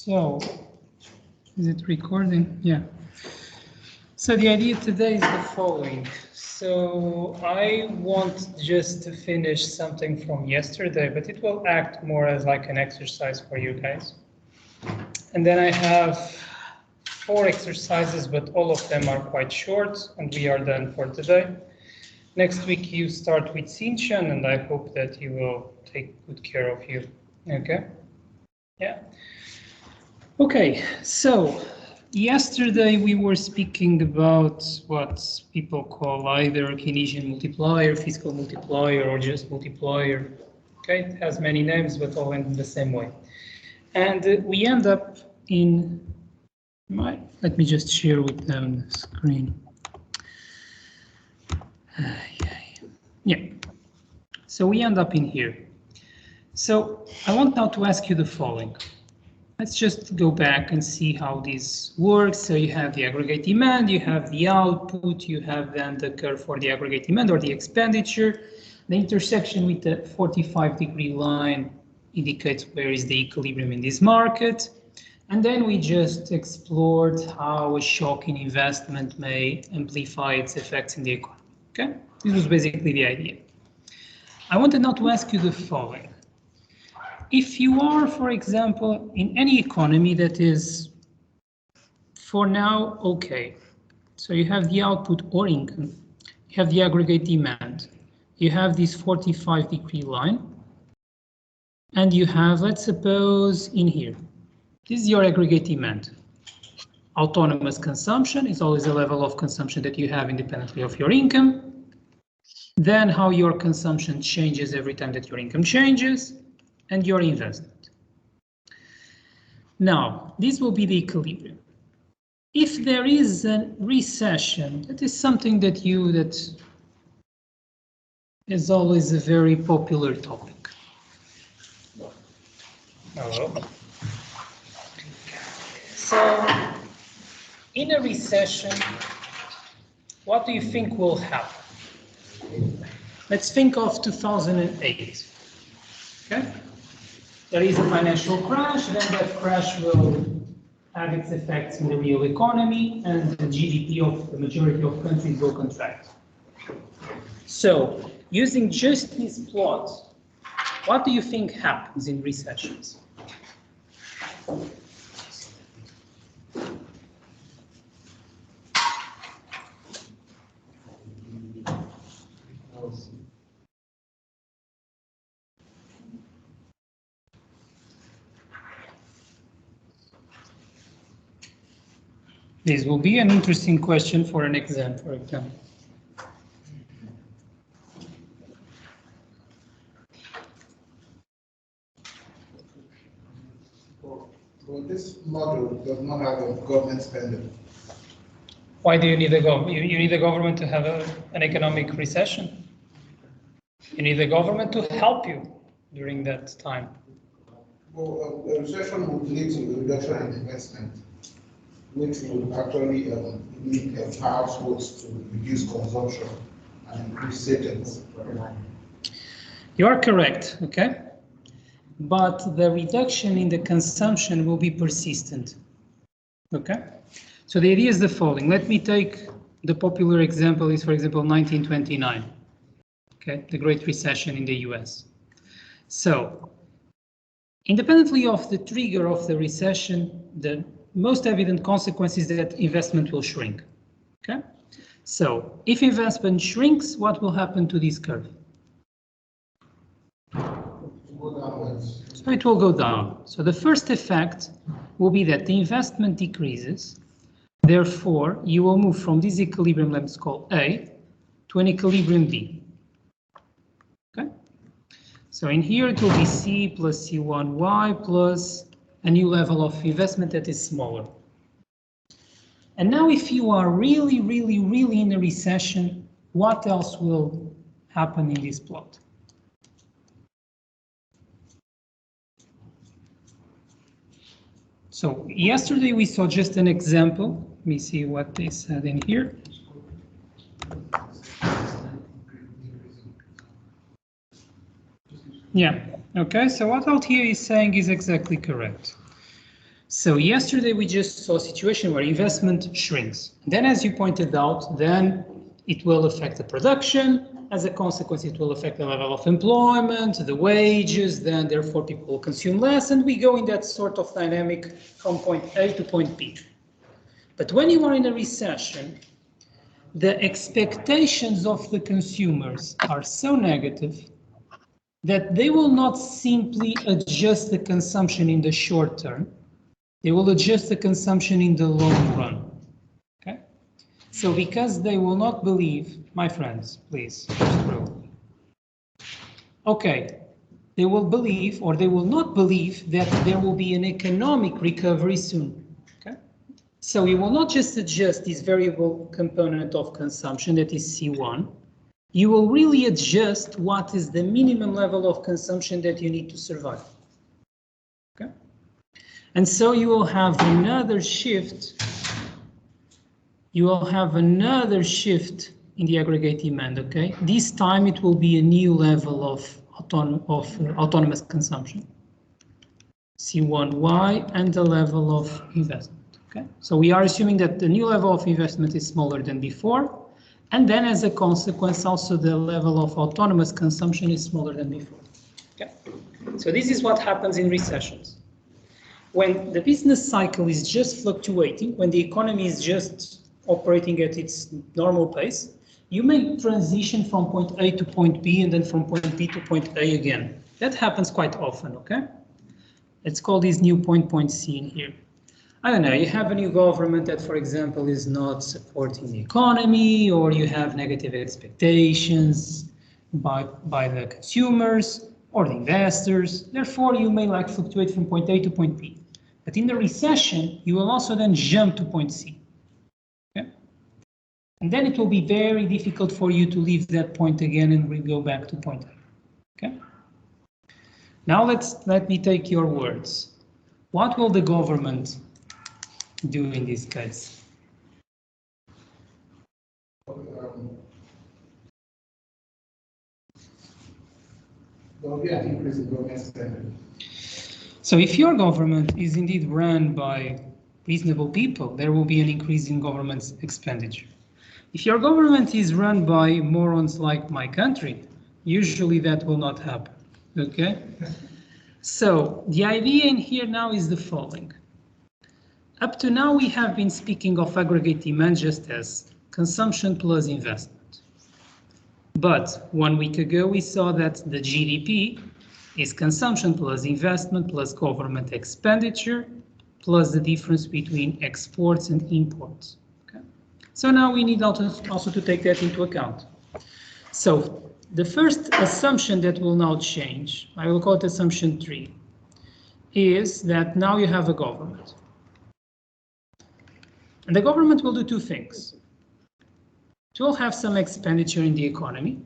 So, is it recording? Yeah. So the idea today is the following. So I want just to finish something from yesterday, but it will act more as like an exercise for you guys. And then I have 4 exercises, but all of them are quite short, and we are done for today. Next week you start with Sinchan, and I hope that he will take good care of you. Okay? Yeah. Okay, so yesterday we were speaking about what people call either Keynesian multiplier, fiscal multiplier, or just multiplier. Okay, it has many names, but all in the same way. And we end up in let me just share with them the screen. Yeah, so we end up in here. So I want now to ask you the following. Let's just go back and see how this works. So you have the aggregate demand, you have the output, you have then the curve for the aggregate demand or the expenditure. The intersection with the 45-degree line indicates where is the equilibrium in this market. And then we just explored how a shock in investment may amplify its effects in the economy. Okay, this was basically the idea. I wanted now to ask you the following. If you are, for example, in any economy that is, for now, okay, so you have the output or income, you have the aggregate demand, you have this 45-degree line, and you have, let's suppose, in here, this is your aggregate demand. Autonomous consumption is always a level of consumption that you have independently of your income. Then how your consumption changes every time that your income changes, and your investment. Now, this will be the equilibrium. If there is a recession, that is something that is always a very popular topic. Hello. So, in a recession, what do you think will happen? Let's think of 2008. Okay? There is a financial crash, then that crash will have its effects in the real economy, and the GDP of the majority of countries will contract. So, using just this plot, what do you think happens in recessions? This will be an interesting question for an exam, for example. Well, this model does not have a government spending. Why do you need a government? You need the government to have an economic recession. You need the government to help you during that time. Well, a recession would lead to a reduction in investment, which will actually lead households to reduce consumption and increase savings. You are correct, okay? But the reduction in the consumption will be persistent, okay? So the idea is the following. Let me take the popular example is, for example, 1929, okay? The Great Recession in the US. So, independently of the trigger of the recession, the most evident consequence is that investment will shrink, okay? So, if investment shrinks, what will happen to this curve? So it will go down. So the first effect will be that the investment decreases. Therefore, you will move from this equilibrium, let's call A, to an equilibrium B. Okay? So in here it will be C plus C1Y plus a new level of investment that is smaller. And now if you are really in a recession, what else will happen in this plot? So yesterday we saw just an example. Let me see what they said in here. Yeah, okay, so what Altier is saying is exactly correct. So yesterday we just saw a situation where investment shrinks. Then, as you pointed out, then it will affect the production. As a consequence, it will affect the level of employment, the wages, then therefore people will consume less, and we go in that sort of dynamic from point A to point B. But when you are in a recession, the expectations of the consumers are so negative that they will not simply adjust the consumption in the short term, they will adjust the consumption in the long run. Okay? So because they will not believe, my friends, please, okay, they will believe or they will not believe that there will be an economic recovery soon. Okay? So you will not just adjust this variable component of consumption that is C1, you will really adjust what is the minimum level of consumption that you need to survive. Okay? And so you will have another shift. You will have another shift in the aggregate demand, okay? This time it will be a new level of autonomous consumption. C1Y and the level of investment, okay? So we are assuming that the new level of investment is smaller than before. And then as a consequence, also the level of autonomous consumption is smaller than before. Okay? So this is what happens in recessions. When the business cycle is just fluctuating, when the economy is just operating at its normal pace, you may transition from point A to point B and then from point B to point A again. That happens quite often, okay? Let's call this new point C in here. I don't know, you have a new government that, for example, is not supporting the economy, or you have negative expectations by the consumers or the investors. Therefore, you may like fluctuate from point A to point B. But in the recession, you will also then jump to point C. Okay? And then it will be very difficult for you to leave that point again and we go back to point A. Okay? Now let me take your words. What will the government do in this case? There will be an increase in government spending. So if your government is indeed run by reasonable people, there will be an increase in government expenditure. If your government is run by morons like my country, usually that will not happen, okay? So the idea in here now is the following. Up to now, we have been speaking of aggregate demand just as consumption plus investment. But 1 week ago, we saw that the GDP is consumption plus investment plus government expenditure plus the difference between exports and imports. Okay? So now we need also to take that into account. So the first assumption that will now change, I will call it assumption 3, is that now you have a government. And the government will do two things. It will have some expenditure in the economy,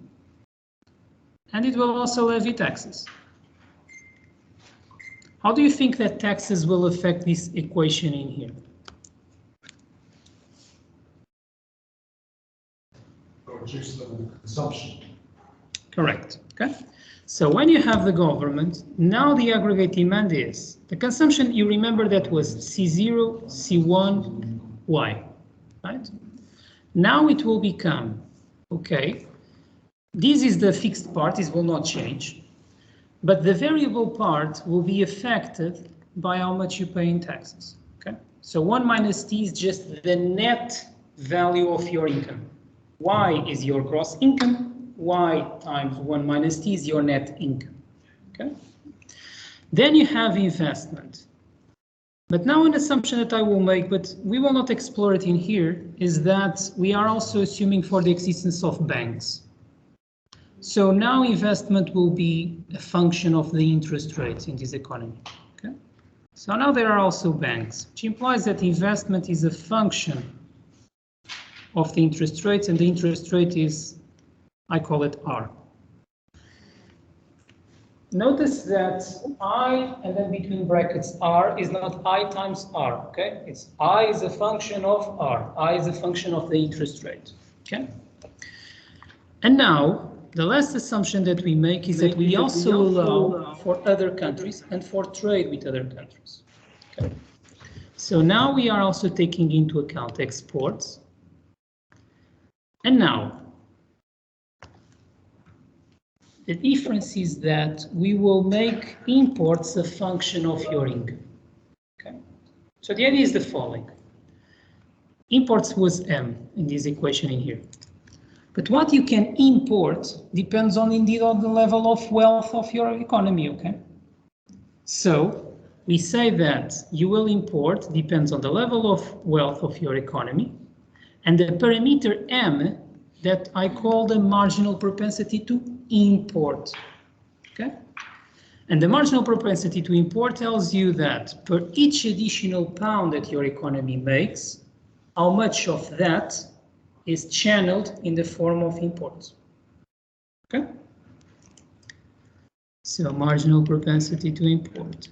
and it will also levy taxes. How do you think that taxes will affect this equation in here? Reduce the consumption. Correct. Okay. So when you have the government, now the aggregate demand is the consumption. You remember that was C0, C1, Y, right? Now it will become, okay, this is the fixed part, this will not change, but the variable part will be affected by how much you pay in taxes, okay? So 1 minus T is just the net value of your income. Y is your gross income, Y times 1 minus T is your net income, okay? Then you have investment. But now an assumption that I will make, but we will not explore it in here, is that we are also assuming for the existence of banks. So now investment will be a function of the interest rates in this economy. Okay? So now there are also banks, which implies that investment is a function of the interest rates, and the interest rate is, I call it R. Notice that I, and then between brackets R, is not I times R, okay? It's I is a function of R. I is a function of the interest rate, okay? And now, the last assumption that we make is that we also allow for other countries and for trade with other countries, okay? So now we are also taking into account exports. And now, the difference is that we will make imports a function of your income. Okay. So the idea is the following. Imports was M in this equation in here. But what you can import depends on indeed on the level of wealth of your economy, okay? So we say that you will import depends on the level of wealth of your economy and the parameter M that I call the marginal propensity to import, okay? And the marginal propensity to import tells you that per each additional pound that your economy makes, how much of that is channeled in the form of imports. Okay? So marginal propensity to import.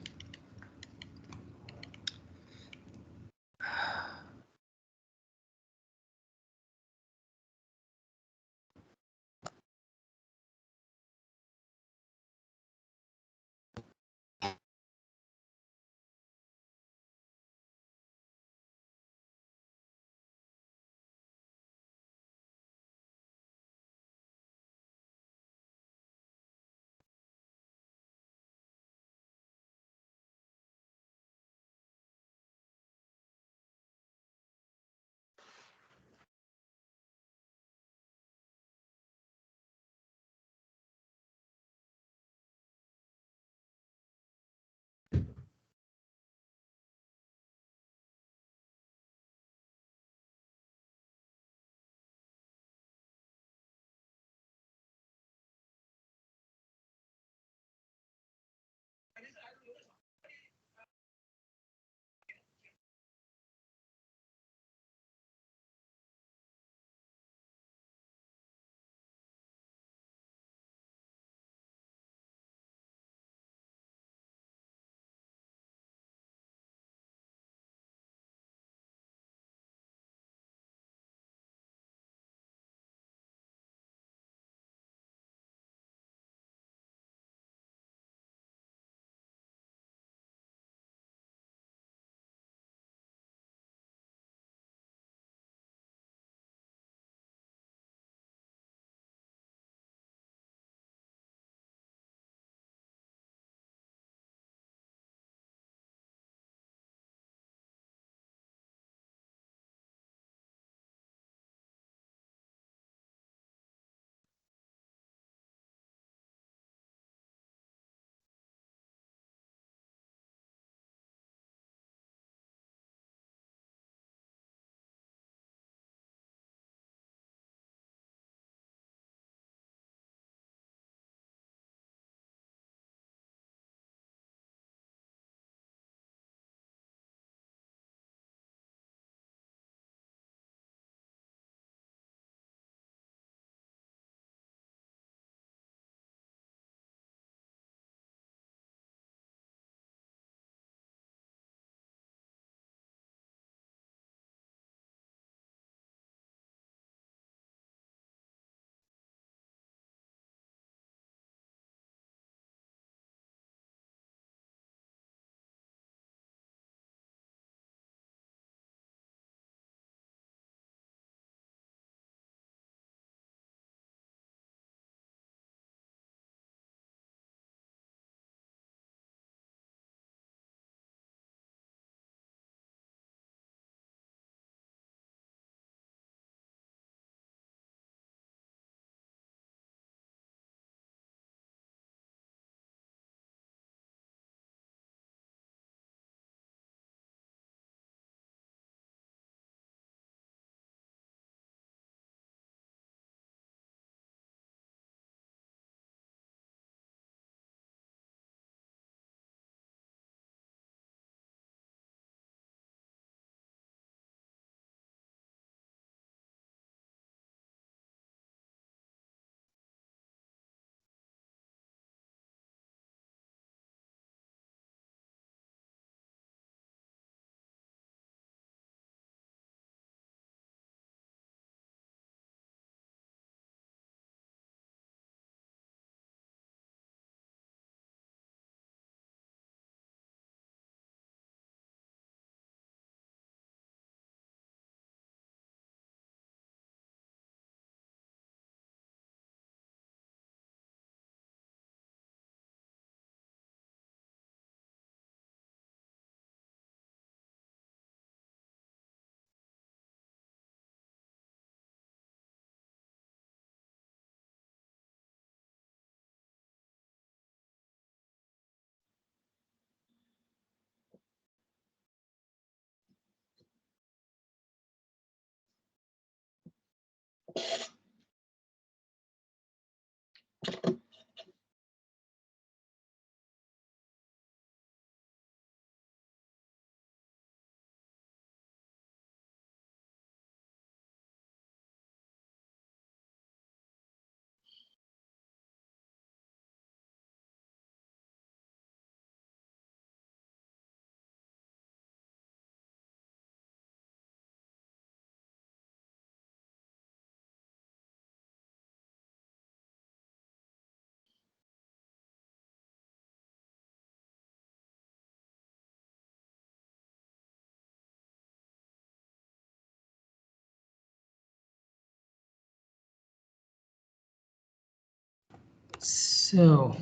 So,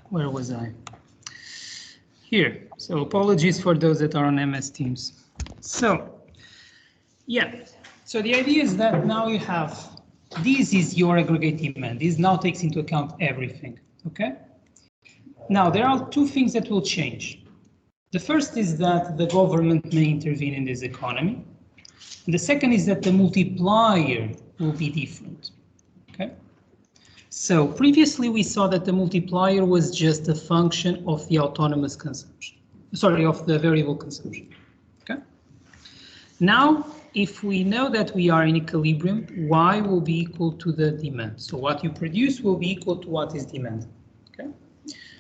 where was I? Here. So apologies for those that are on MS Teams. So, yeah. So the idea is that now you have, this is your aggregate demand. This now takes into account everything, okay? Now, there are two things that will change. The first is that the government may intervene in this economy. And the second is that the multiplier will be different, okay? So previously we saw that the multiplier was just a function of the autonomous consumption, sorry, of the variable consumption, okay? Now, if we know that we are in equilibrium, Y will be equal to the demand. So what you produce will be equal to what is demanded, okay?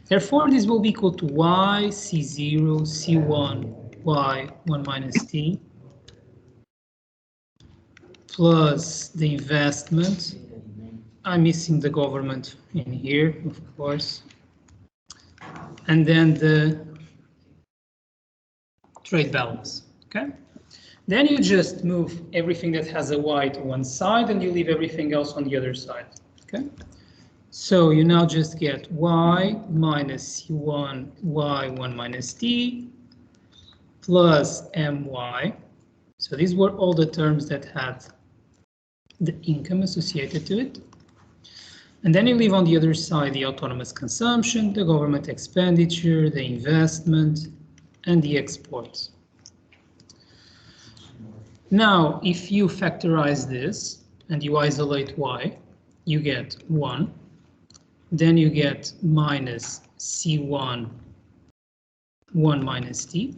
Therefore, this will be equal to Y, C0, C1, Y, 1 minus T, plus the investment. I'm missing the government in here, of course. And then the trade balance, okay? Then you just move everything that has a Y to one side and you leave everything else on the other side, okay? So you now just get Y minus C1, Y 1 minus T, plus MY. So these were all the terms that had the income associated to it. And then you leave on the other side the autonomous consumption, the government expenditure, the investment, and the exports. Now, if you factorize this and you isolate Y, you get 1. Then you get minus C1, 1 minus T.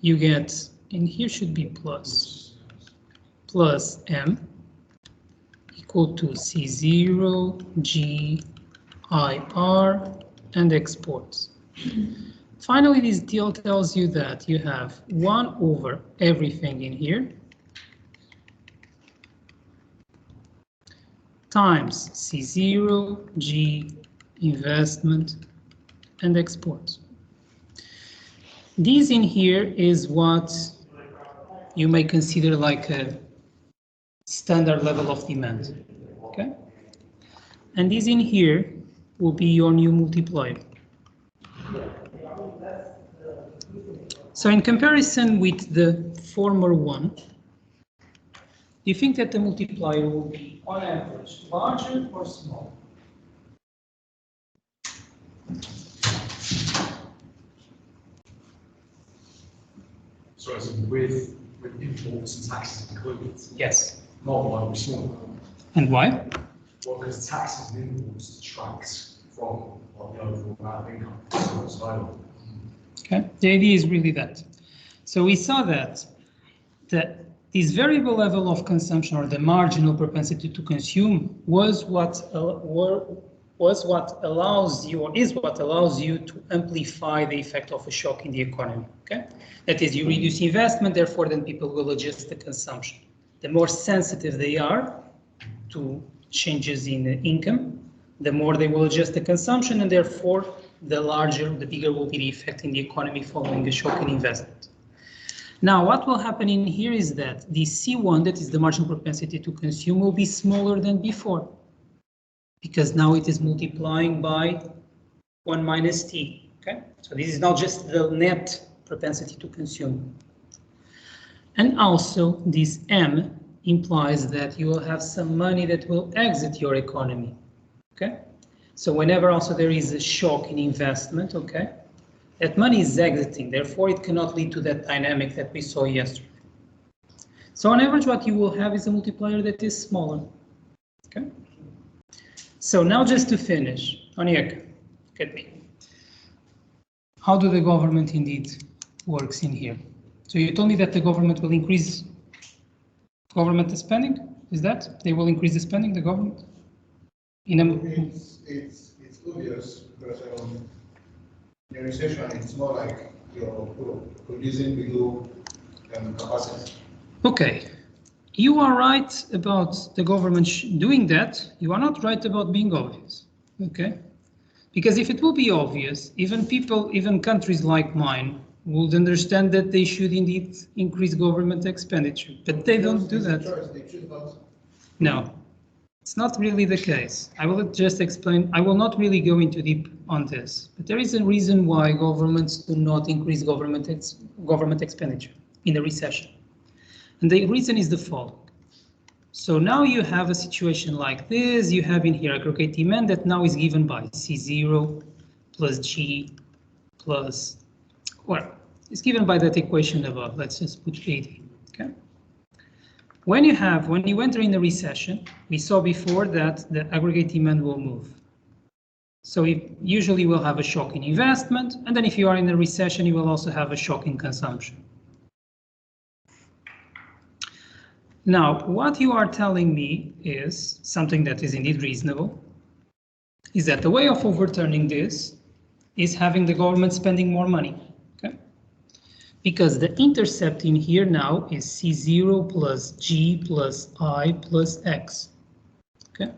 You get, in here should be plus M, equal to C0, G, IR, and exports. Finally, this deal tells you that you have 1 over everything in here times C0, G, investment, and exports. This in here is what you may consider like a standard level of demand, okay? And this in here will be your new multiplier. So in comparison with the former one, do you think that the multiplier will be, on average, larger or smaller? So as in with imports and taxes included? Yes. Multiplier will be smaller. And why? Well, because taxes and imports detract from the overall amount of income that's available. Okay, the idea is really that. So we saw that this variable level of consumption, or the marginal propensity to consume, was what allows you, or is what allows you to amplify the effect of a shock in the economy. Okay, that is, you reduce investment, therefore then people will adjust the consumption. The more sensitive they are to changes in income, the more they will adjust the consumption, and therefore the bigger will be the effect in the economy following a shock in investment. Now, what will happen in here is that the C1, that is the marginal propensity to consume, will be smaller than before, because now it is multiplying by 1 minus T, okay? So this is not just the net propensity to consume. And also, this M implies that you will have some money that will exit your economy, okay? So whenever also there is a shock in investment, okay, that money is exiting, therefore it cannot lead to that dynamic that we saw yesterday. So on average, what you will have is a multiplier that is smaller. Okay. So now just to finish, Onyeka, look at me. How do the government indeed works in here? So you told me that the government will increase government spending. Is that they will increase the spending, the government? In a It's obvious because in a recession, it's more like you're producing below capacity. Okay, you are right about the government doing that. You are not right about being obvious. Okay, because if it will be obvious, even countries like mine would understand that they should indeed increase government expenditure, but they don't do that. No, it's not really the case. I will just explain. I will not really go into deep on this, but there is a reason why governments do not increase government expenditure in a recession. And the reason is the following. So now you have a situation like this. You have in here aggregate demand that now is given by C0 plus G plus, well, it's given by that equation above. Let's just put 80, okay? When you enter in a recession, we saw before that the aggregate demand will move. So usually you will have a shock in investment, and then if you are in a recession, you will also have a shock in consumption. Now, what you are telling me is something that is indeed reasonable, is that the way of overturning this is having the government spending more money, okay? Because the intercept in here now is C0 plus G plus I plus X, okay?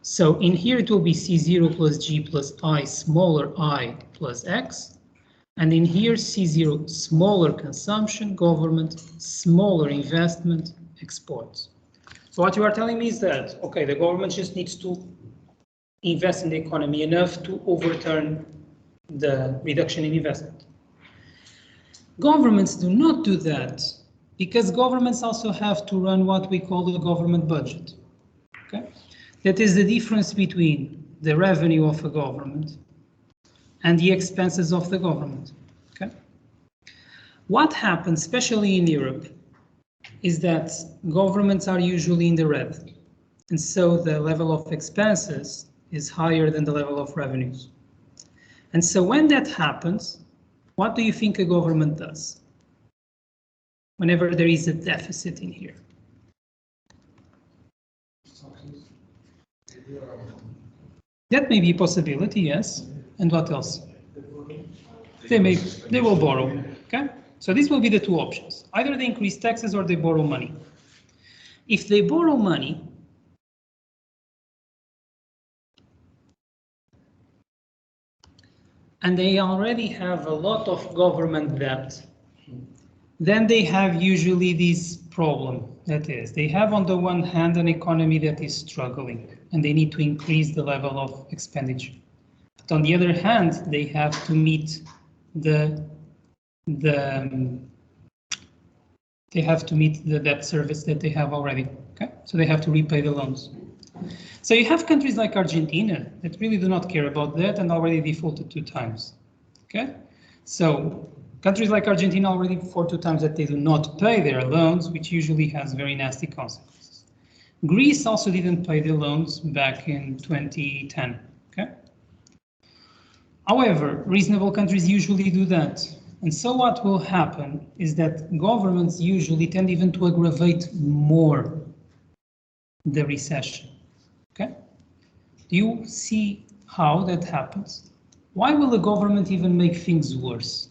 So in here it will be C0 plus G plus I smaller I plus X, and in here C0 smaller consumption, government, smaller investment, exports. So what you are telling me is that, okay, the government just needs to invest in the economy enough to overturn the reduction in investment. Governments do not do that because governments also have to run what we call the government budget. Okay? That is the difference between the revenue of a government and the expenses of the government. Okay? What happens, especially in Europe, is that governments are usually in the red. And so the level of expenses is higher than the level of revenues. And so when that happens, what do you think a government does? Whenever there is a deficit in here. That may be a possibility, yes. And what else? They will borrow, okay? So these will be the two options. Either they increase taxes or they borrow money. If they borrow money, and they already have a lot of government debt, then they have usually this problem. That is, they have on the one hand an economy that is struggling and they need to increase the level of expenditure. But on the other hand, they have to meet the debt service that they have already. Okay, so they have to repay the loans. So you have countries like Argentina that really do not care about that and already defaulted 2 times. Okay, so countries like Argentina already defaulted 2 times that they do not pay their loans, which usually has very nasty consequences. Greece also didn't pay the loans back in 2010. Okay. However, reasonable countries usually do that. And so what will happen is that governments usually tend even to aggravate more the recession. Okay? Do you see how that happens? Why will the government even make things worse?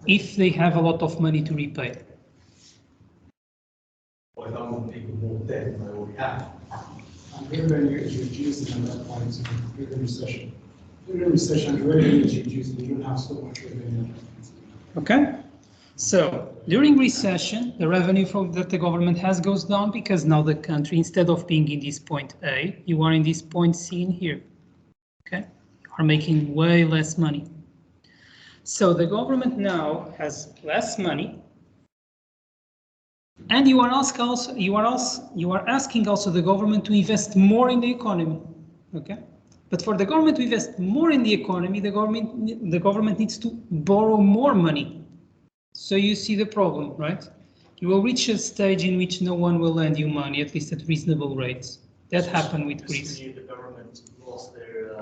If they have a lot of money to repay. Well, I don't want people more debt than they already have. And revenue is reduced at that point during the recession. During the recession, revenue is reduced and you don't have so much revenue. Okay, so during recession, the revenue that the government has goes down because now the country, instead of being in this point A, you are in this point C in here. Okay, you are making way less money. So the government now has less money, and you are asking also the government to invest more in the economy. Okay. But for the government to invest more in the economy, the government needs to borrow more money. So you see the problem, right? You will reach a stage in which no one will lend you money, at least at reasonable rates. That happened with Greece. The government lost their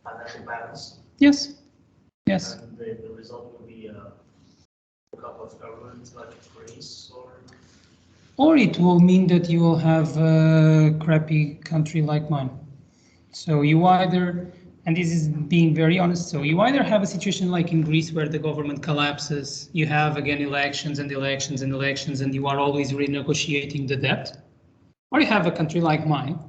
financial balance. Yes. Yes. And the result will be a couple of governments like Greece Or it will mean that you will have a crappy country like mine. So you either, and this is being very honest, so you either have a situation like in Greece where the government collapses, you have again elections and elections and elections, and you are always renegotiating the debt, or you have a country like mine,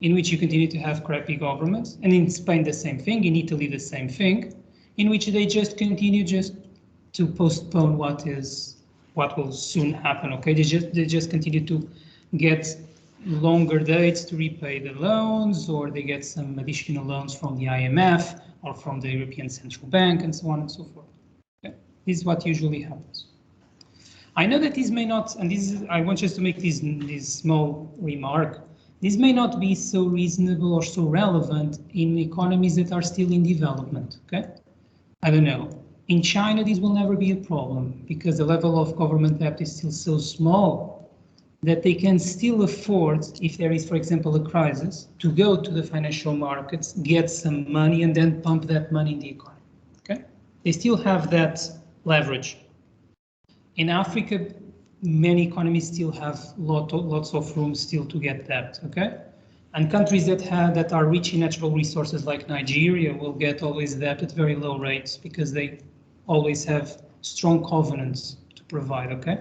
in which you continue to have crappy governments, and in Spain the same thing, in Italy the same thing, in which they just continue just to postpone what will soon happen. Okay, they just continue to get longer dates to repay the loans, or they get some additional loans from the IMF or from the European Central Bank, and so on and so forth. Okay? This is what usually happens. I know that this may not, and this is, I want just to make this small remark. This may not be so reasonable or so relevant in economies that are still in development. Okay, I don't know. In China, this will never be a problem because the level of government debt is still so small that they can still afford, if there is, for example, a crisis, to go to the financial markets, get some money, and then pump that money in the economy. Okay, they still have that leverage. In Africa, many economies still have lots of room still to get debt. Okay, and countries that are rich in natural resources like Nigeria will get always debt at very low rates because they always have strong covenants to provide. Okay,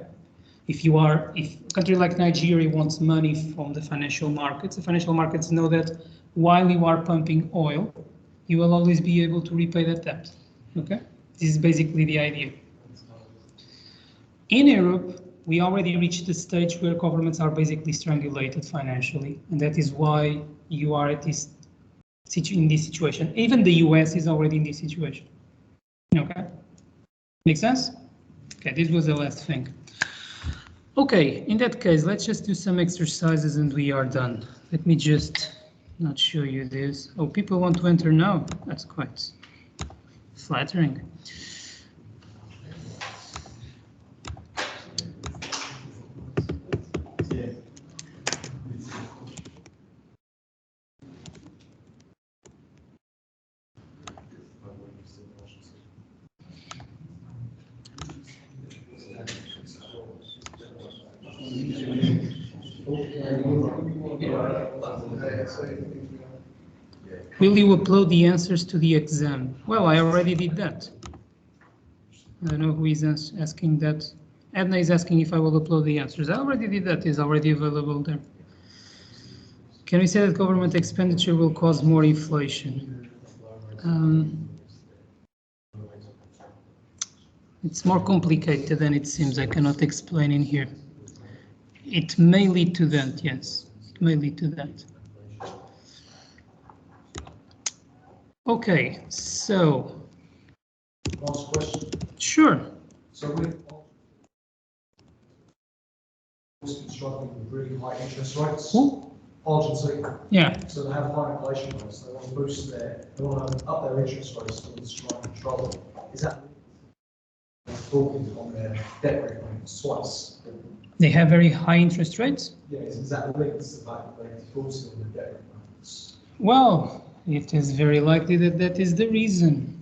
if a country like Nigeria wants money from the financial markets know that while you are pumping oil, you will always be able to repay that debt. Okay, this is basically the idea. In Europe, we already reached the stage where governments are basically strangulated financially, and that is why you are in this situation. Even the US is already in this situation. Okay, make sense? Okay, this was the last thing. Okay, in that case, let's just do some exercises and we are done. Let me just not show you this. Oh, people want to enter now. That's quite flattering. Will you upload the answers to the exam? Well, I already did that. I don't know who is asking that. Edna is asking if I will upload the answers. I already did that. It's already available there. Can we say that government expenditure will cause more inflation? It's more complicated than it seems. I cannot explain in here. It may lead to that, yes. It may lead to that. Okay, so. Last question. Sure. So with constructing with really high interest rates. Who? Argentina. Yeah. So they have high inflation rates. They want to boost they want to up their interest rates to strike control. Is that talking on their debt repayments twice? They have very high interest rates? Yeah, is that linked to the fact that they're defaulting on the debt repayments? Well, it is very likely that that is the reason.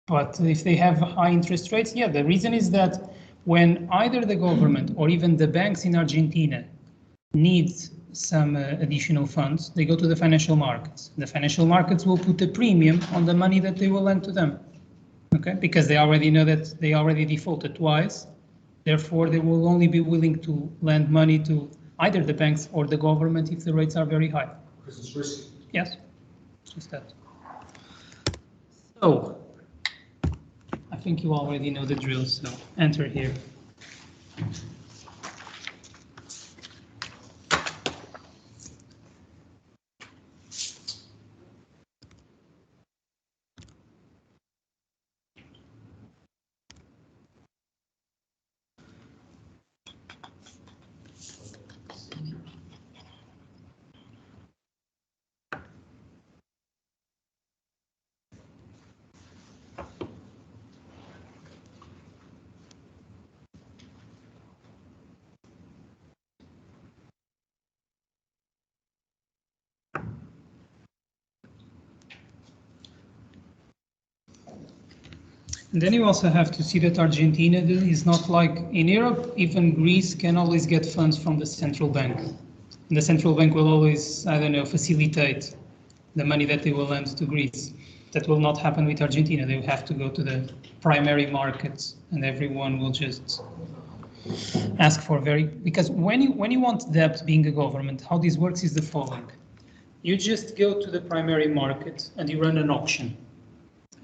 But if they have high interest rates, yeah, the reason is that when either the government or even the banks in Argentina need some additional funds, they go to the financial markets. The financial markets will put a premium on the money that they will lend to them. Okay, because they already know that they already defaulted twice. Therefore, they will only be willing to lend money to either the banks or the government if the rates are very high. Because it's risky. Yes, just that. So, I think you already know the drill, so enter here. And then you also have to see that Argentina is not like in Europe, even Greece can always get funds from the central bank. And the central bank will always, I don't know, facilitate the money that they will lend to Greece. That will not happen with Argentina. They will have to go to the primary markets and everyone will just ask for because when you want debt being a government, how this works is the following. You just go to the primary market and you run an auction.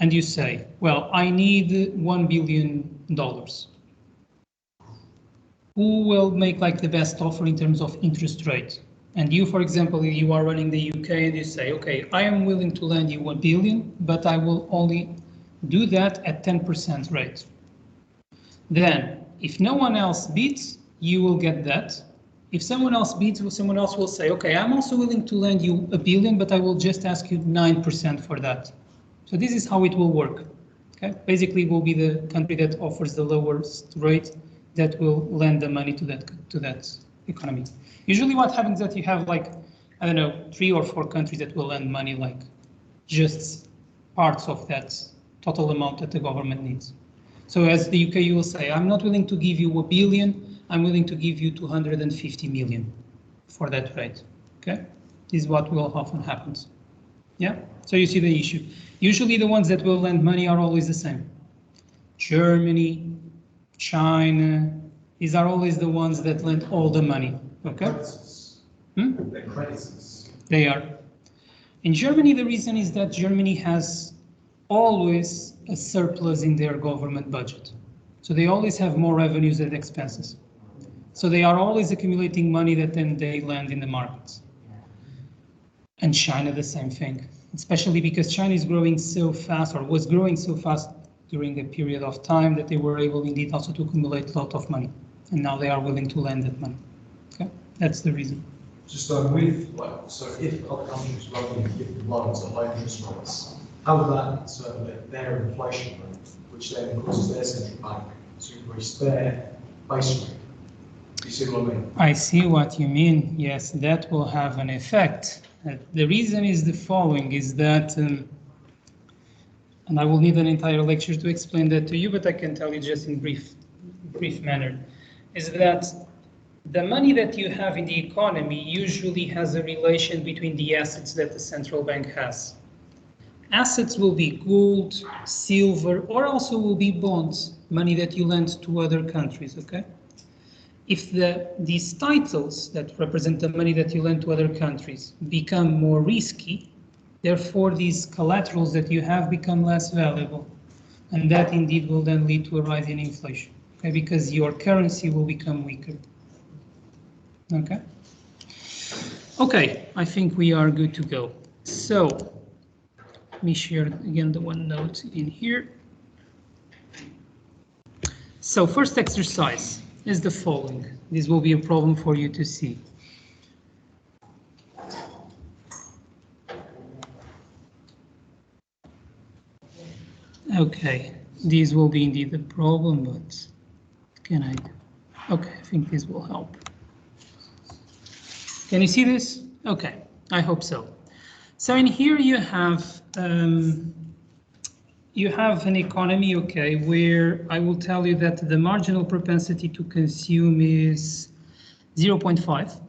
And you say, well, I need $1 billion. Who will make like the best offer in terms of interest rate? And you, for example, you are running the UK and you say, okay, I am willing to lend you 1 billion, but I will only do that at 10% rate. Then, if no one else bids, you will get that. If someone else bids, someone else will say, okay, I'm also willing to lend you 1 billion, but I will just ask you 9% for that. So this is how it will work. Okay, basically, it will be the country that offers the lowest rate that will lend the money to that economy. Usually, what happens is that you have like, I don't know, 3 or 4 countries that will lend money, like just parts of that total amount that the government needs. So as the UK, you will say, I'm not willing to give you 1 billion. I'm willing to give you 250 million for that rate. Okay, this is what will often happens. Yeah, so you see the issue. Usually the ones that will lend money are always the same. Germany, China, these are always the ones that lend all the money, okay? They're creditors. They are. In Germany, the reason is that Germany has always a surplus in their government budget. So they always have more revenues than expenses. So they are always accumulating money that then they lend in the markets. And China, the same thing, especially because China is growing so fast, or was growing so fast during a period of time that they were able indeed also to accumulate a lot of money. And now they are willing to lend that money. Okay, that's the reason. Just so if other countries running give loans at low interest rates, how would that circulate their inflation rate, which then causes their central bank to increase their base rate? Do you see what I mean? I see what you mean. Yes, that will have an effect. The reason is the following, is that, and I will need an entire lecture to explain that to you, but I can tell you just in brief manner, is that the money that you have in the economy usually has a relation between the assets that the central bank has. Assets will be gold, silver, or also will be bonds, money that you lend to other countries, okay? If these titles that represent the money that you lend to other countries become more risky, therefore these collaterals that you have become less valuable. And that indeed will then lead to a rise in inflation, okay? Because your currency will become weaker. Okay? Okay, I think we are good to go. So, let me share again the OneNote in here. So, first exercise is the following. This will be a problem for you to see. Okay, this will be indeed a problem, but can I? Okay, I think this will help. Can you see this? Okay, I hope so. So in here you have an economy, okay, where I will tell you that the marginal propensity to consume is 0.5,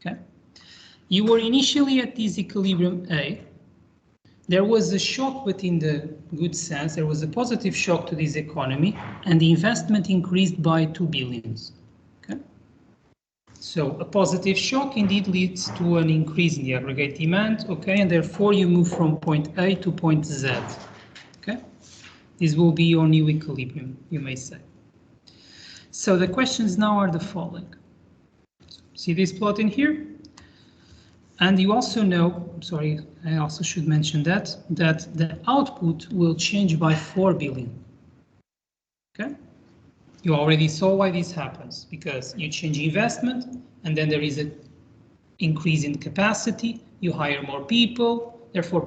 okay? You were initially at this equilibrium A. There was a shock, but in the good sense, there was a positive shock to this economy, and the investment increased by 2 billion, okay? So a positive shock indeed leads to an increase in the aggregate demand, okay, and therefore you move from point A to point Z. Okay, this will be your new equilibrium, you may say. So the questions now are the following. See this plot in here? And you also know, sorry, I also should mention that the output will change by 4 billion. Okay? You already saw why this happens, because you change investment and then there is an increase in capacity, you hire more people, therefore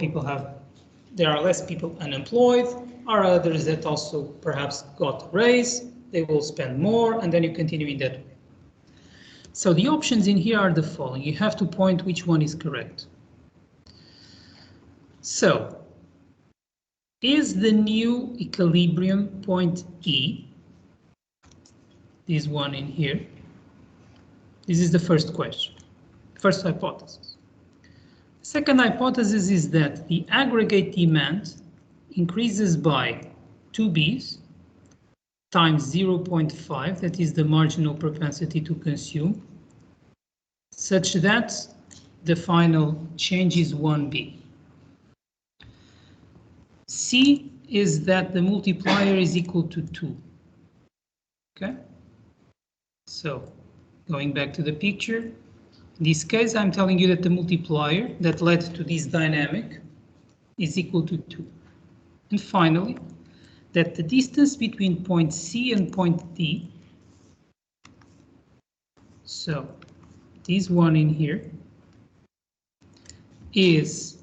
there are less people unemployed, or others that also perhaps got a raise, they will spend more, and then you continue in that way. So the options in here are the following. You have to point which one is correct. So Is the new equilibrium point E, this one in here? This is the first question, first hypothesis. Second hypothesis is that the aggregate demand increases by 2Bs times 0.5, that is the marginal propensity to consume, such that the final change is 1B. C is that the multiplier is equal to 2. Okay? So, going back to the picture, in this case, I'm telling you that the multiplier that led to this dynamic is equal to 2. And finally, that the distance between point C and point D, so this one in here, is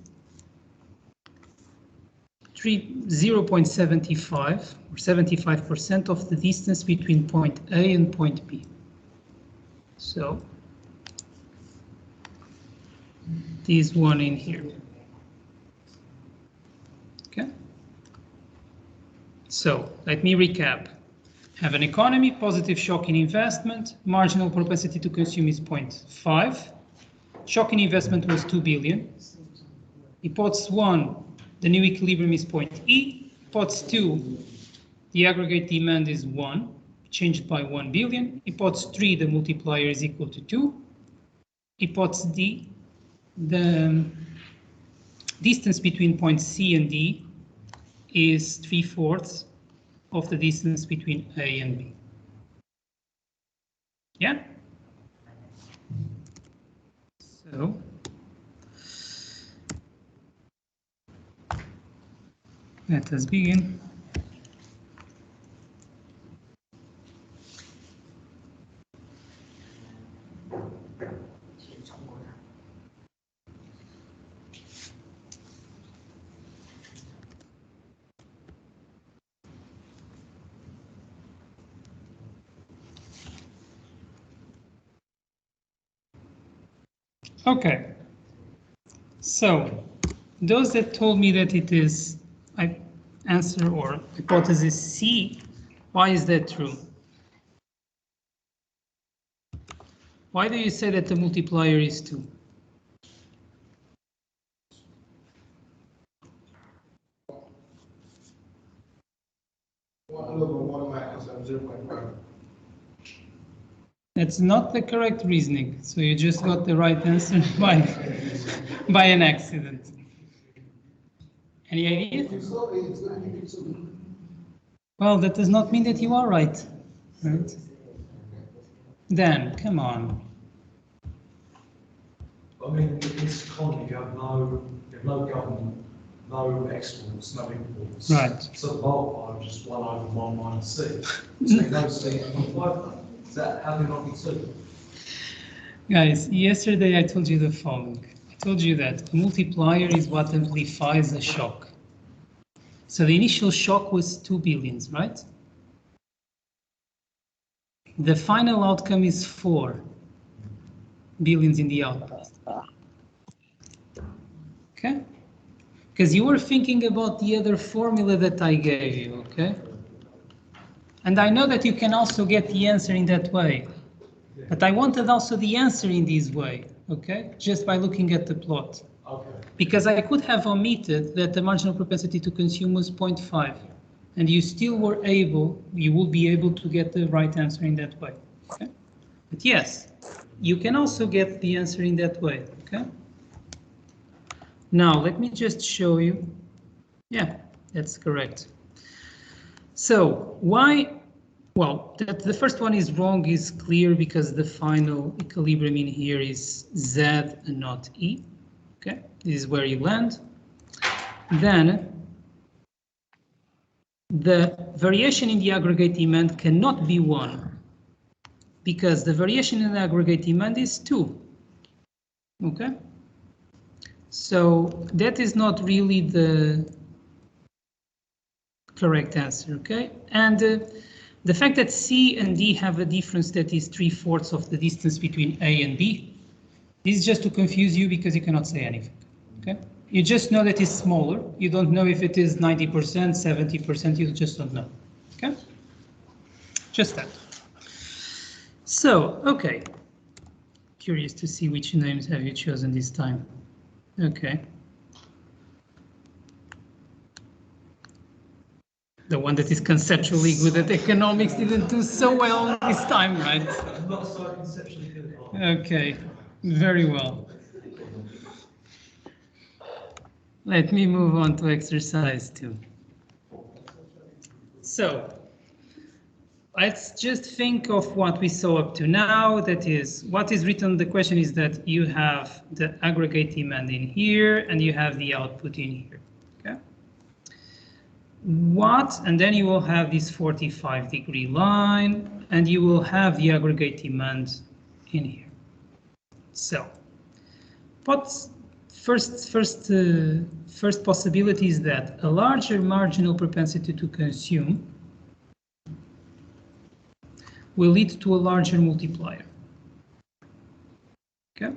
0.75 or 75% of the distance between point A and point B. So this one in here. Okay. So let me recap. Have an economy, positive shock in investment, marginal propensity to consume is 0.5. Shock in investment was 2 billion. Hypothesis 1, the new equilibrium is point E. Hypothesis 2, the aggregate demand is 1, changed by 1 billion. Hypothesis 3, the multiplier is equal to 2. Hypothesis D, the distance between point C and D is 3/4 of the distance between A and B. Yeah? So let us begin. Okay, so those that told me that it is answer or hypothesis C, why is that true? Why do you say that the multiplier is 2? One minus 0.5. That's not the correct reasoning, so you just got the right answer by an accident. Any ideas? Well, that does not mean that you are right. Right? Dan, come on. I mean, in this economy, you have no government, no exports, no imports. Right. So the multiplier is just 1 over 1 minus C. So it goes to 0.5. Is that how they not be 2? Guys, yesterday I told you the following. I told you that a multiplier is what amplifies a shock. So the initial shock was 2 billions, right? The final outcome is 4 billions in the output. Okay? Because you were thinking about the other formula that I gave you, okay? And I know that you can also get the answer in that way. But I wanted also the answer in this way, okay? Just by looking at the plot. Okay. Because I could have omitted that the marginal propensity to consume was 0.5, and you still were able, you will be able to get the right answer in that way, okay? But yes, you can also get the answer in that way, okay? Now, let me just show you. Yeah, that's correct. So why? Well, the first one is wrong, is clear, because the final equilibrium in here is Z and not E. Okay, this is where you land. Then the variation in the aggregate demand cannot be 1, because the variation in the aggregate demand is 2. Okay, so that is not really the correct answer. Okay, and the fact that C and D have a difference that is 3/4 of the distance between A and B, this is just to confuse you because you cannot say anything. Okay, You just know that it's smaller. You don't know if it is 90%, 70%, you just don't know. Okay? Just that. So, okay. Curious to see which names have you chosen this time. Okay. The one that is conceptually good at economics didn't do so well this time, right? I'm not so conceptually good at all. Okay, very well. Let me move on to exercise 2. So, let's just think of what we saw up to now. That is, what is written, the question is that you have the aggregate demand in here and you have the output in here, okay? And then you will have this 45-degree line and you will have the aggregate demand in here. So, what's first possibility is that a larger marginal propensity to consume will lead to a larger multiplier. Okay.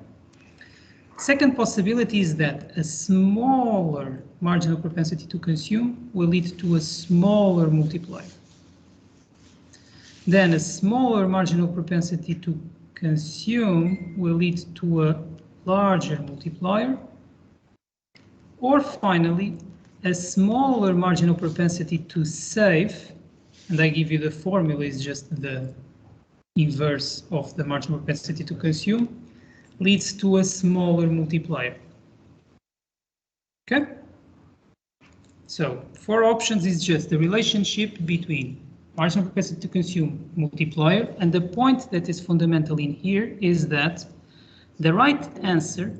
Second possibility is that a smaller marginal propensity to consume will lead to a smaller multiplier. Then a smaller marginal propensity to consume will lead to a larger multiplier. Or finally, a smaller marginal propensity to save, and I give you the formula, is just the inverse of the marginal propensity to consume, leads to a smaller multiplier. Okay? So 4 options is just the relationship between marginal propensity to consume multiplier, and the point that is fundamental in here is that the right answer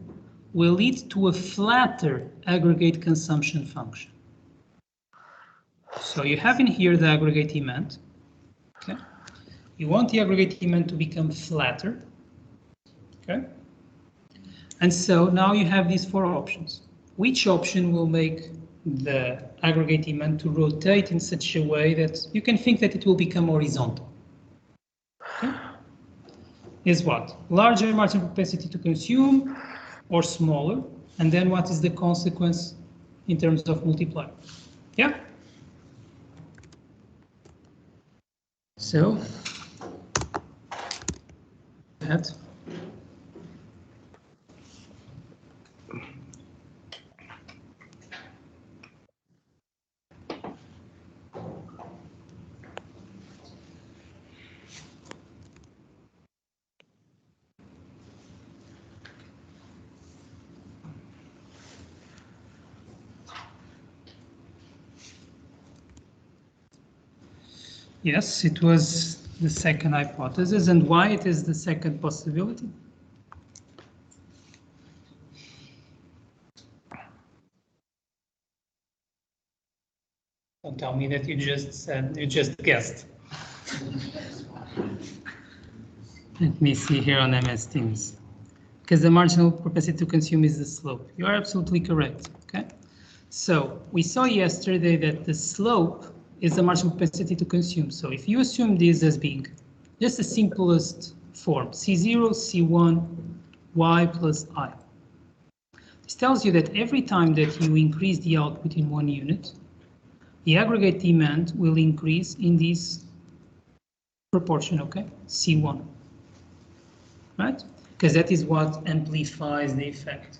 will lead to a flatter aggregate consumption function. So you have in here the aggregate demand. Okay? You want the aggregate demand to become flatter. Okay? And so now you have these 4 options. Which option will make the aggregate demand to rotate in such a way that you can think that it will become horizontal? Okay? Is what? Larger marginal propensity to consume or smaller? And then what is the consequence in terms of multiplier? Yeah? So, that. Yes, it was the second hypothesis. And why it is the second possibility? Don't tell me that you just guessed. Let me see here on MS Teams. Because the marginal propensity to consume is the slope. You are absolutely correct, okay? So we saw yesterday that the slope is the marginal propensity to consume. So if you assume this as being just the simplest form, C0, C1, Y plus I. This tells you that every time that you increase the output in 1 unit, the aggregate demand will increase in this proportion, okay? C1, right? Because that is what amplifies the effect.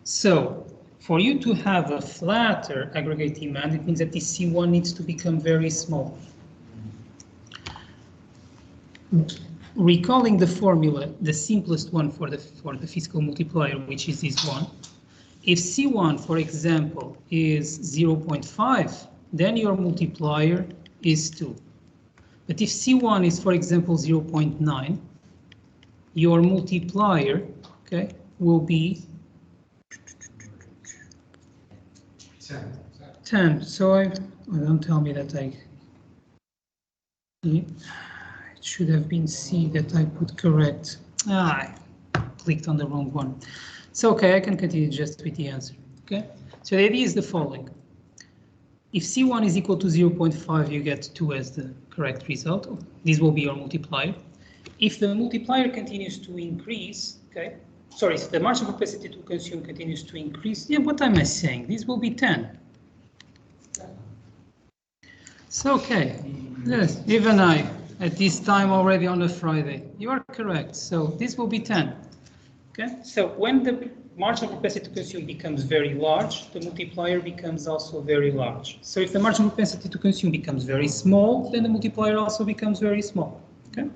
So for you to have a flatter aggregate demand, it means that this C1 needs to become very small. Recalling the formula, the simplest one for the physical multiplier, which is this one, if C1, for example, is 0.5, then your multiplier is 2. But if C1 is, for example, 0.9, your multiplier, okay, will be 10. So don't tell me that it should have been C that I put correct. I clicked on the wrong one. So okay, I can continue just with the answer. Okay, so the idea is the following. If C1 is equal to 0.5, you get 2 as the correct result. This will be your multiplier. If the multiplier continues to increase, okay, sorry, if the marginal propensity to consume continues to increase, yeah, what am I saying? This will be 10. So, okay, yes, even I, at this time already on a Friday, you are correct. So this will be 10. Okay, so when the marginal propensity to consume becomes very large, the multiplier becomes also very large. So if the marginal propensity to consume becomes very small, then the multiplier also becomes very small. Okay,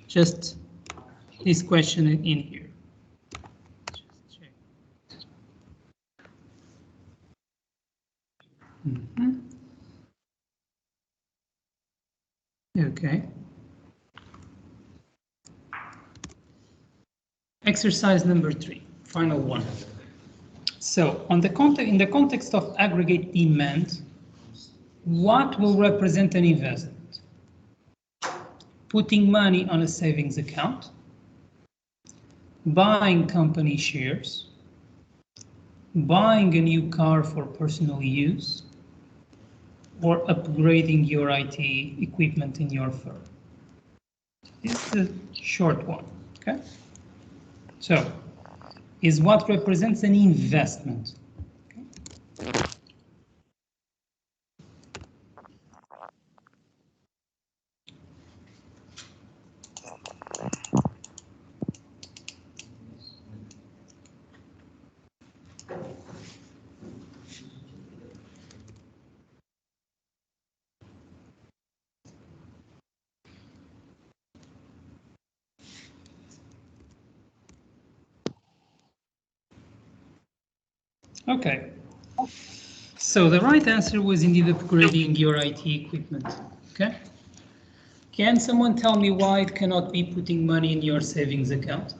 just this question in here. Just check. Okay. Exercise number 3, final one. So in the context of aggregate demand, what will represent an investment? Putting money on a savings account, buying company shares, buying a new car for personal use, or upgrading your IT equipment in your firm. This is the short one, okay? So, is what represents an investment. Okay, so the right answer was indeed upgrading your IT equipment, okay? Can someone tell me why it cannot be putting money in your savings account?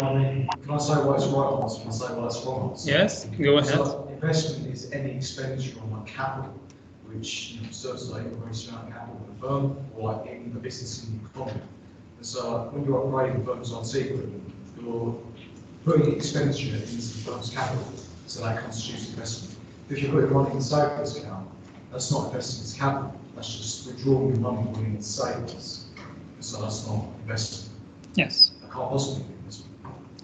Well, I mean, can I say why it's right answer? Can I say why it's wrong answer? Yes, go ahead. So investment is any expenditure on like capital, which serves like a very strong capital in the firm or like in the business in the economy. And so when you're upgrading firms on equipment, you're putting expenditure into the firm's capital, so that constitutes investment. If you're putting money in the savings account, that's not investing its capital, that's just withdrawing your money and putting it in savings. So that's not investment. Yes. That can't possibly be investment.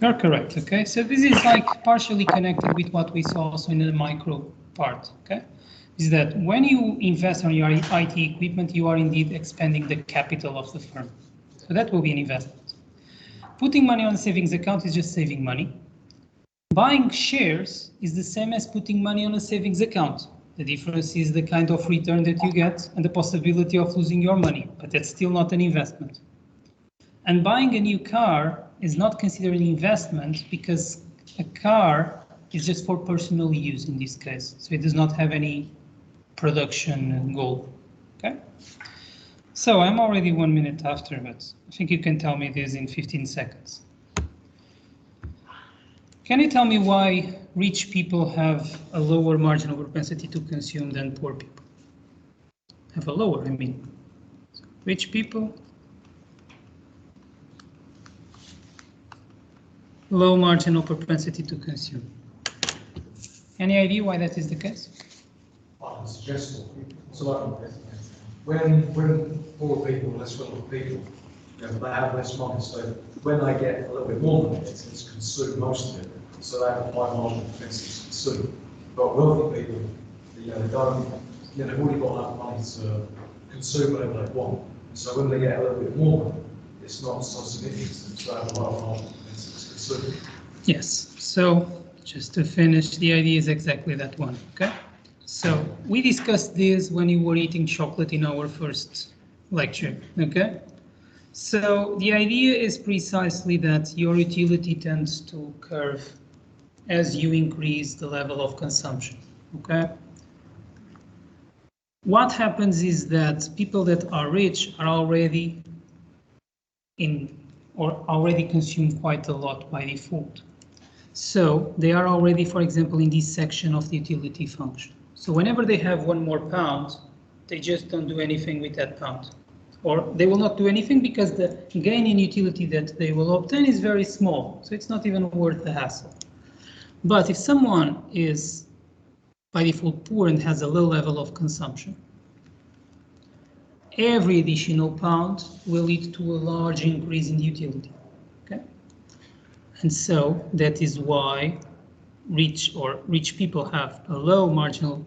You're correct, okay? So this is like partially connected with what we saw also in the micro part, okay? Is that when you invest on your IT equipment, you are indeed expanding the capital of the firm. So that will be an investment. Putting money on a savings account is just saving money. Buying shares is the same as putting money on a savings account. The difference is the kind of return that you get and the possibility of losing your money, but that's still not an investment. And buying a new car is not considered an investment because a car is just for personal use in this case. So it does not have any production goal, okay? So I'm already 1 minute after, but I think you can tell me this in 15 seconds. Can you tell me why rich people have a lower marginal propensity to consume than poor people? Have a lower, I mean. Rich people, low marginal propensity to consume. Any idea why that is the case? I can suggest so when poor people, less wealthy people, they have less money, so when they get a little bit more money, they tend to consume most of it, so they have a high marginal propensity to consume. But wealthy people, they don't, they've already got enough money to consume whatever they want. So when they get a little bit more money, it's not so significant to have a lower marginal propensity to consume. Yes, so just to finish, the idea is exactly that one, okay? So we discussed this when you were eating chocolate in our first lecture, okay? So the idea is precisely that your utility tends to curve as you increase the level of consumption, okay? What happens is that people that are rich are already already consume quite a lot by default. So they are already, for example, in this section of the utility function. So whenever they have £1 more, they just don't do anything with that pound. Or they will not do anything because the gain in utility that they will obtain is very small. So it's not even worth the hassle. But if someone is by default poor and has a low level of consumption, every additional pound will lead to a large increase in utility. Okay? And so that is why rich people have a low marginal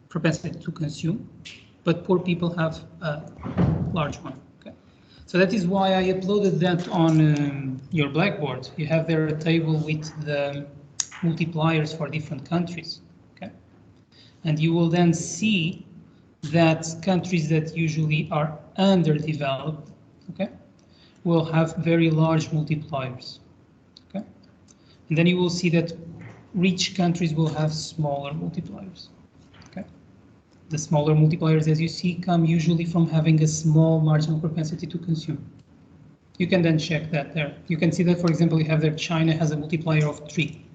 propensity to consume, but poor people have a large one. Okay, so that is why I uploaded that on your Blackboard. You have there a table with the multipliers for different countries. Okay, and you will then see that countries that usually are underdeveloped, okay, will have very large multipliers. Okay, and then you will see that rich countries will have smaller multipliers. Okay, the smaller multipliers, as you see, come usually from having a small marginal propensity to consume. You can then check that there. You can see that, for example, you have there China has a multiplier of 3.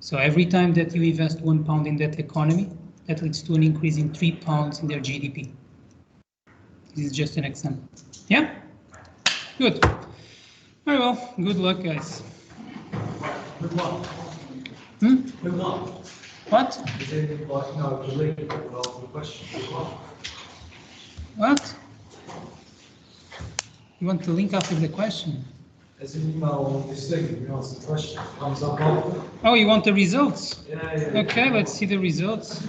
So every time that you invest £1 in that economy, that leads to an increase in £3 in their GDP. This is just an example. Yeah? Good. Very well. Good luck, guys. Good luck. Good luck. What? Is it like, no, the link will answer the question. Good luck. What? You want the link after the question? As an email, this thing, you answer the question. Comes up after. Oh, you want the results? Yeah. Okay, let's see the results.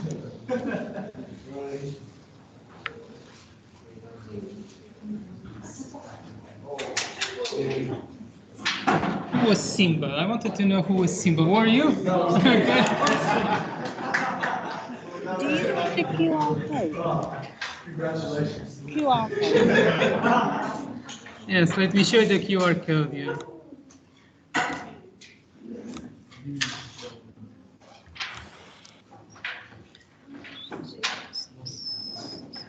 Who was Simba? I wanted to know who was Simba. Were you? Okay. Do you have the QR code? Congratulations. QR code. Yes, let me show you the QR code here.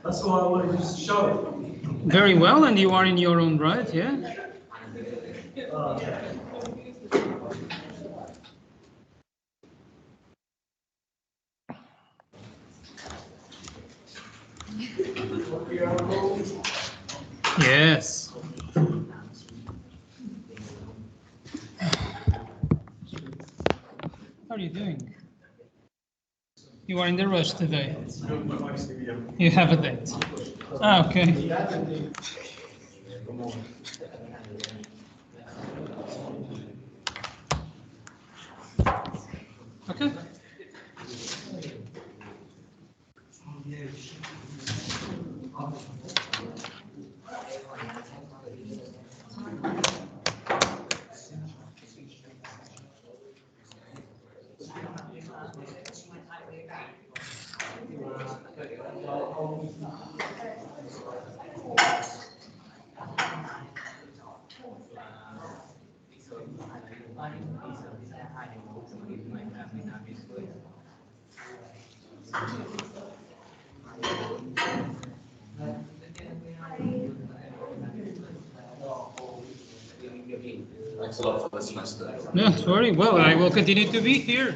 That's why I wanted to show it. Very well, and you are in your own right, yeah? Yes. How are you doing? You are in the rush today. You have a date. Ah, okay. Okay. Thanks a lot for listening to that. Don't worry. Well, I will continue to be here.